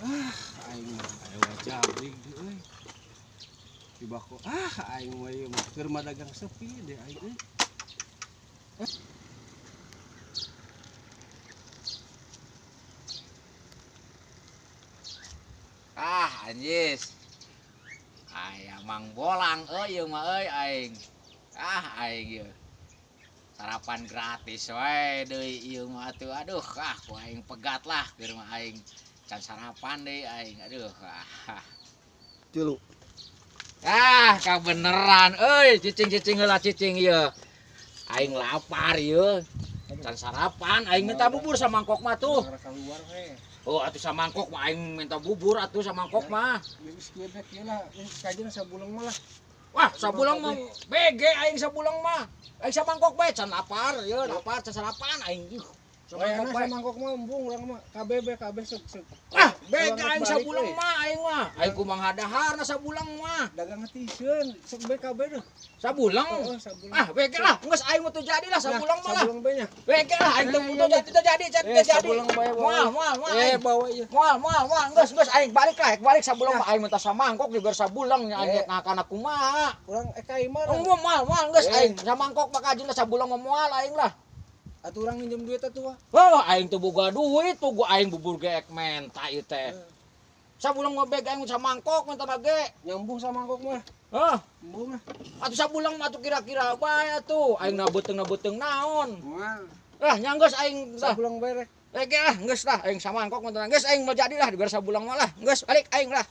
Aing mah aya wajabing euy. Tiba ko aing mah ieu mah keur madagang sepi deh aing euy. Anjis. Aya Mang Bolang ieu mah aing. Aing ieu. Sarapan gratis wae deui ieu mah atuh. Aduh, ku aing pegat lah keur mah aing can sarapan deui aing. Aduh. Tilu. Kabeneran euy, cicing-cicing heula cicing ieu. Aing lapar ieu. Can sarapan aing minta bubur samangkok mah tuh. Keluar we. Oh, atuh samangkok mah aing minta bubur atuh samangkok mah. Geus kieu teh kieu lah, kajeun sabulang mah lah. Wah, sabulang mah BG aing sabulang mah. Aing samangkok bae can lapar, ieu lapar can sarapan aing. Samangkok bae mangkok mah embung urang mah KBB sok. BG aing sabulang mah aing mah. Aing kumaha daharna sabulang mah. Dagang tieun sok BKB deh. Sabulang. BG lah, geus aing mah teu jadi lah sabulang mah lah. Sabulang bae nya. BG lah aing teu jadi can teu jadi. Sabulang bae Moal. bawa ieu. Moal, geus aing balik sabulang mah aing minta samangkok dibeur sabulang nya aing ngakana kumaha. Urang kai mah. Moal geus aing samangkok mah kajina sabulang mah moal aing lah. Atuh urang minjem duit atuh. Wah, aing teu boga duit tuh gua aing bubur geek menta ieu teh. Sabulang mah beg aing samangkok menta ge. Nyambung samangkok mah. Embung mah. Atuh sabulang mah atuh kira-kira bae atuh. Aing na beuteng naon. Moal. Nya geus aing Sabulang bae rek. Ge lah, geus lah aing samangkok menta geus aing mah jadi lah dibere sabulang mah lah. Geus balik aing lah.